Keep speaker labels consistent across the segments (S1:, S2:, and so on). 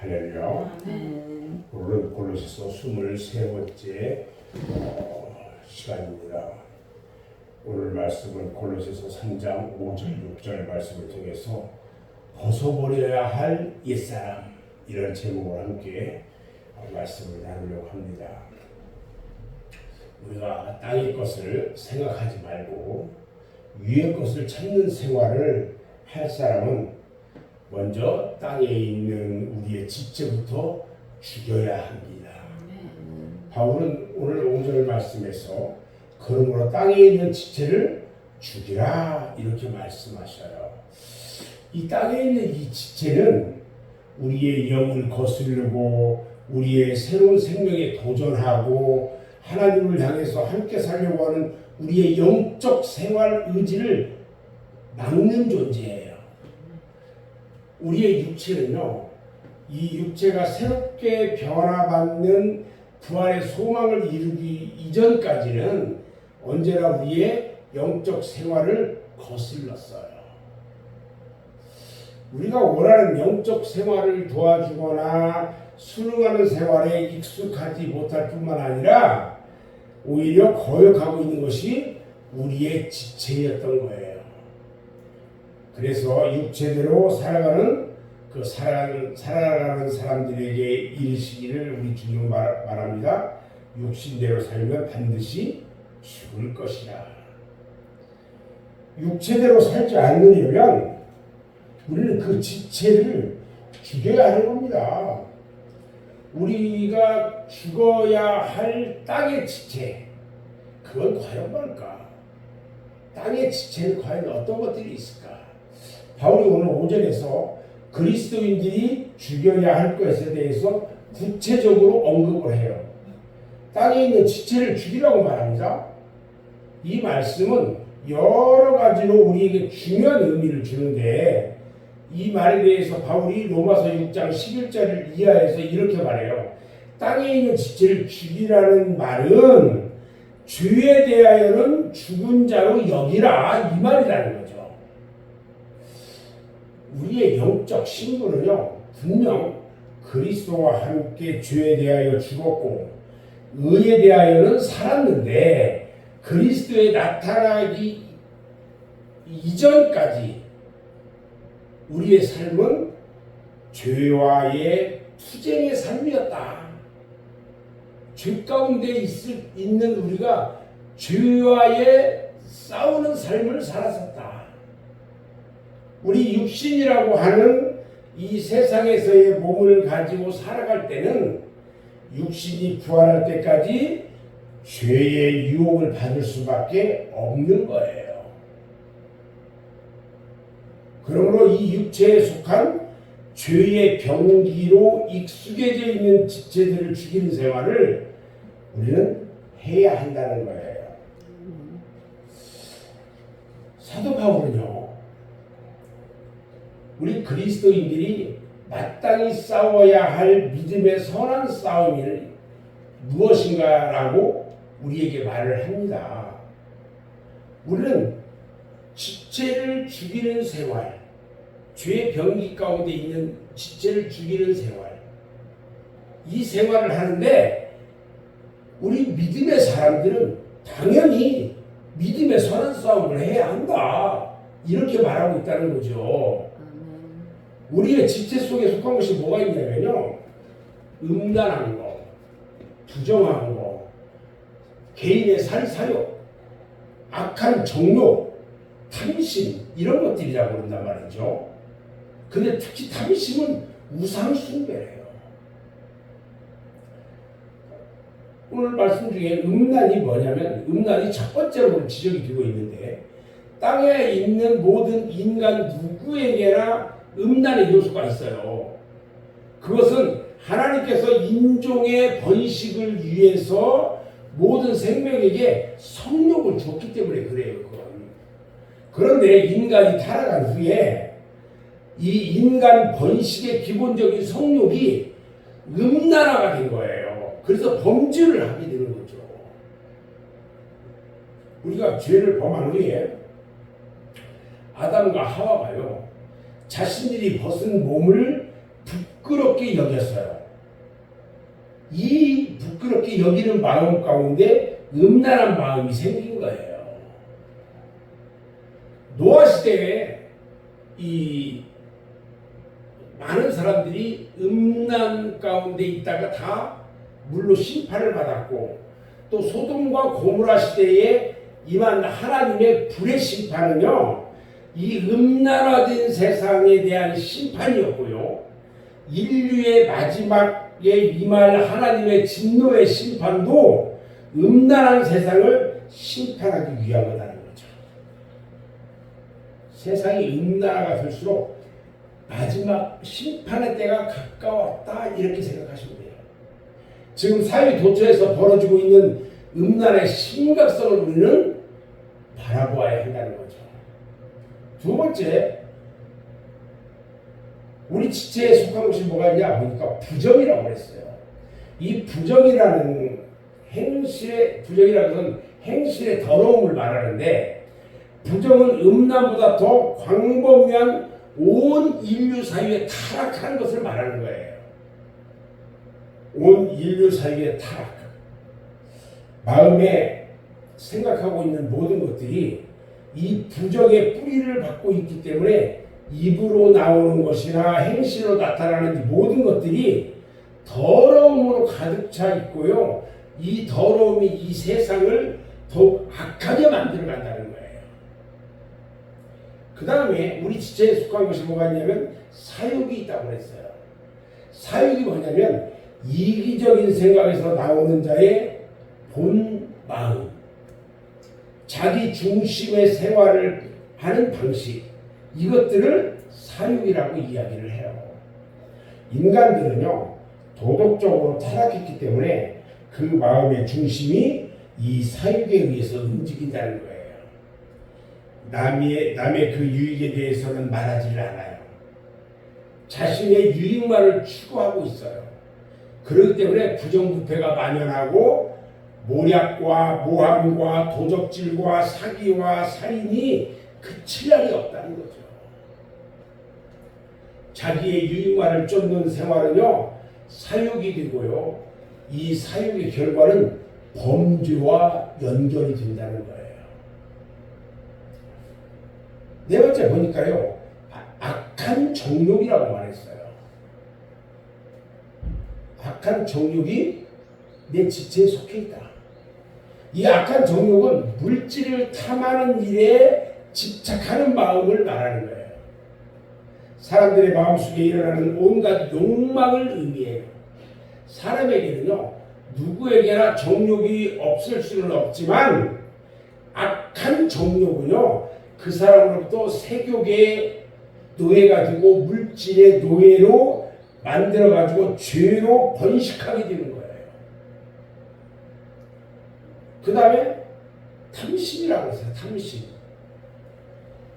S1: 할렐루야. 오늘은 골로새서 23번째 시간입니다. 오늘 말씀은 골로새서 3장 5절 6절 말씀을 통해서 벗어버려야 할 옛사람, 이런 제목으로 함께 말씀을 나누려고 합니다. 우리가 땅의 것을 생각하지 말고 위의 것을 찾는 생활을 할 사람은 먼저 땅에 있는 우리의 지체부터 죽여야 합니다. 바울은 오늘 5절 말씀에서 그러므로 땅에 있는 지체를 죽이라, 이렇게 말씀하셔요. 이 땅에 있는 이 지체는 우리의 영을 거스르고 우리의 새로운 생명에 도전하고 하나님을 향해서 함께 살려고 하는 우리의 영적 생활 의지를 막는 존재예요. 우리의 육체는요, 이 육체가 새롭게 변화받는 부활의 소망을 이루기 이전까지는 언제나 우리의 영적 생활을 거슬렀어요. 우리가 원하는 영적 생활을 도와주거나 순응하는 생활에 익숙하지 못할 뿐만 아니라 오히려 거역하고 있는 것이 우리의 지체였던 거예요. 그래서 육체대로 살아가는 살아가는 사람들에게 이르시기를 우리 주님 말합니다. 육신대로 살면 반드시 죽을 것이라. 육체대로 살지 않으려면 우리는 그 지체를 죽여야 하는 겁니다. 우리가 죽어야 할 땅의 지체, 그건 과연 뭘까? 땅의 지체는 과연 어떤 것들이 있을까? 바울이 오늘 5절에서 그리스도인들이 죽여야 할 것에 대해서 구체적으로 언급을 해요. 땅에 있는 지체를 죽이라고 말합니다. 이 말씀은 여러 가지로 우리에게 중요한 의미를 주는데, 이 말에 대해서 바울이 로마서 6장 11절을 이하해서 이렇게 말해요. 땅에 있는 지체를 죽이라는 말은 죄에 대하여는 죽은 자로 여기라, 이 말이라는 거죠. 우리의 영적 신분은요, 분명 그리스도와 함께 죄에 대하여 죽었고 의에 대하여는 살았는데, 그리스도에 나타나기 이전까지 우리의 삶은 죄와의 투쟁의 삶이었다. 죄 가운데 있는 우리가 죄와의 싸우는 삶을 살았었다. 우리 육신이라고 하는 이 세상에서의 몸을 가지고 살아갈 때는 육신이 부활할 때까지 죄의 유혹을 받을 수밖에 없는 거예요. 그러므로 이 육체에 속한 죄의 병기로 익숙해져 있는 지체들을 죽이는 생활을 우리는 해야 한다는 거예요. 사도 바울은요, 우리 그리스도인들이 마땅히 싸워야 할 믿음의 선한 싸움이 무엇인가라고 우리에게 말을 합니다. 우리는 지체를 죽이는 생활, 죄의 병기 가운데 있는 지체를 죽이는 생활, 이 생활을 하는데 우리 믿음의 사람들은 당연히 믿음의 선한 싸움을 해야 한다, 이렇게 말하고 있다는 거죠. 우리의 지체 속에 속한 것이 뭐가 있냐면요, 음란한 거, 부정한 거, 개인의 사욕, 악한 정욕, 탐심, 이런 것들이라고 그런단 말이죠. 근데 특히 탐심은 우상 숭배예요. 오늘 말씀 중에 음란이 뭐냐면, 음란이 첫 번째로 지적이 되고 있는데, 땅에 있는 모든 인간 누구에게나 음란의 요소가 있어요. 그것은 하나님께서 인종의 번식을 위해서 모든 생명에게 성욕을 줬기 때문에 그래요. 그런데 인간이 타락한 후에 이 인간 번식의 기본적인 성욕이 음란화가 된 거예요. 그래서 범죄를 하게 되는 거죠. 우리가 죄를 범한 후에 아담과 하와가요, 자신들이 벗은 몸을 부끄럽게 여겼어요. 이 부끄럽게 여기는 마음 가운데 음란한 마음이 생긴 거예요. 노아 시대에 이 많은 사람들이 음란 가운데 있다가 다 물로 심판을 받았고, 또 소돔과 고모라 시대에 임한 하나님의 불의 심판은요, 이 음란화된 세상에 대한 심판이었고요, 인류의 마지막에 임할 하나님의 진노의 심판도 음란한 세상을 심판하기 위한 거다라는 거죠. 세상이 음란화가 될수록 마지막 심판의 때가 가까웠다, 이렇게 생각하시면 돼요. 지금 사회 도처에서 벌어지고 있는 음란의 심각성을 우리는 바라보아야 한다는 거죠. 두 번째, 우리 지체에 속한 것이 뭐가 있냐 보니까 부정이라고 그랬어요. 이 부정이라는 부정이라는 것은 행실의 더러움을 말하는데, 부정은 음란보다 더 광범위한 온 인류 사회에 타락하는 것을 말하는 거예요. 온 인류 사회의 타락. 마음에 생각하고 있는 모든 것들이 이 부정의 뿌리를 받고 있기 때문에 입으로 나오는 것이나 행실로 나타나는 이 모든 것들이 더러움으로 가득 차 있고요. 이 더러움이 이 세상을 더욱 악하게 만들어 간다는 거예요. 그 다음에 우리 지체에 속한 것이 뭐가 있냐면 사욕이 있다고 그랬어요. 사욕이 뭐냐면 이기적인 생각에서 나오는 자의 본 마음, 자기 중심의 생활을 하는 방식, 이것들을 사욕이라고 이야기를 해요. 인간들은요, 도덕적으로 타락했기 때문에 그 마음의 중심이 이 사욕에 의해서 움직인다는 거예요. 남의 그 유익에 대해서는 말하지를 않아요. 자신의 유익만을 추구하고 있어요. 그렇기 때문에 부정부패가 만연하고 모략과 모함과 도적질과 사기와 살인이 그칠 날이 없다는 거죠. 자기의 유익만을 쫓는 생활은요, 사욕이 되고요, 이 사욕의 결과는 범죄와 연결이 된다는 거예요. 네 번째 보니까요, 악한 정욕이라고 말했어요. 악한 정욕이 내 지체에 속해 있다. 이 악한 정욕은 물질을 탐하는 일에 집착하는 마음을 말하는 거예요. 사람들의 마음속에 일어나는 온갖 욕망을 의미해요. 사람에게는요, 누구에게나 정욕이 없을 수는 없지만 악한 정욕은요, 그 사람으로부터 세욕의 노예가 되고 물질의 노예로 만들어가지고 죄로 번식하게 되는 거예요. 그 다음에 탐심이라고 했어요.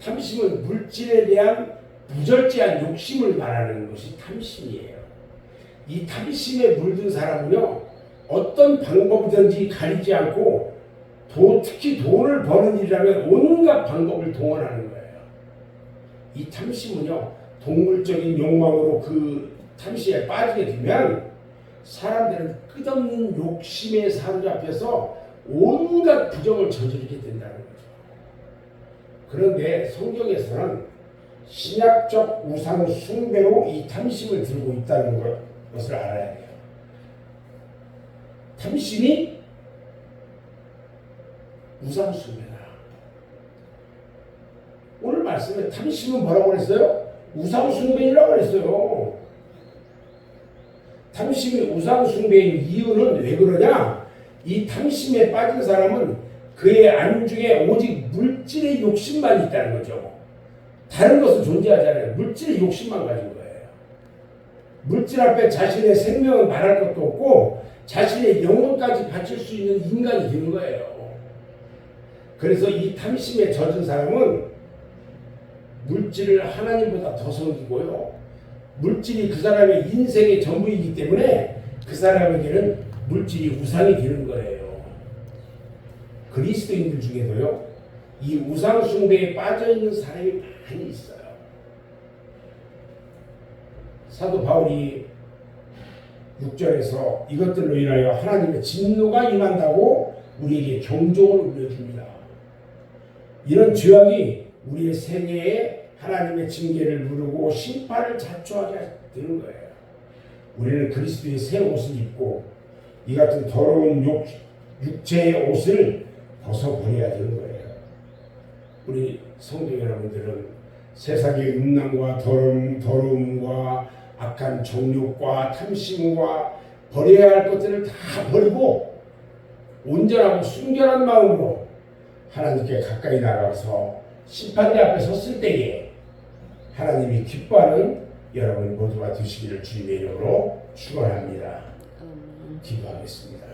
S1: 탐심은 물질에 대한 부절제한 욕심을 말하는 것이 탐심이에요. 이 탐심에 물든 사람은요, 어떤 방법이든지 가리지 않고 특히 돈을 버는 일이라면 온갖 방법을 동원하는 거예요. 이 탐심은요, 동물적인 욕망으로 그 탐심에 빠지게 되면 사람들은 끝없는 욕심에 사로잡혀서 온갖 부정을 저지르게 된다는 거죠. 그런데 성경에서는 신약적 우상 숭배로 이 탐심을 들고 있다는 것을 알아야 돼요. 탐심이 우상 숭배다. 오늘 말씀에 탐심은 뭐라고 그랬어요? 우상 숭배라고 그랬어요. 탐심이 우상 숭배인 이유는 왜 그러냐? 이 탐심에 빠진 사람은 그의 안중에 오직 물질의 욕심만 있다는 거죠. 다른 것은 존재하지 않아요. 물질의 욕심만 가진 거예요. 물질 앞에 자신의 생명을 말할 것도 없고 자신의 영혼까지 바칠 수 있는 인간이 되는 거예요. 그래서 이 탐심에 젖은 사람은 물질을 하나님보다 더 섬기고요, 물질이 그 사람의 인생의 전부이기 때문에 그 사람에게는 물질이 우상이 되는 거예요. 그리스도인들 중에도요, 이 우상 숭배에 빠져 있는 사람이 많이 있어요. 사도 바울이 6절에서 이것들로 인하여 하나님의 진노가 임한다고 우리에게 경종을 울려줍니다. 이런 죄악이 우리의 생애에 하나님의 징계를 누르고 심판을 자초하게 되는 거예요. 우리는 그리스도의 새 옷을 입고 이 같은 더러운 육체의 옷을 벗어버려야 되는 거예요. 우리 성도 여러분들은 세상의 음란과 더러움과 악한 정욕과 탐심과 버려야 할 것들을 다 버리고 온전하고 순결한 마음으로 하나님께 가까이 나가서 심판대 앞에 섰을 때에 하나님이 기뻐하는 여러분 모두가 되시기를 주님의 이름으로 축원합니다. 기도하겠습니다.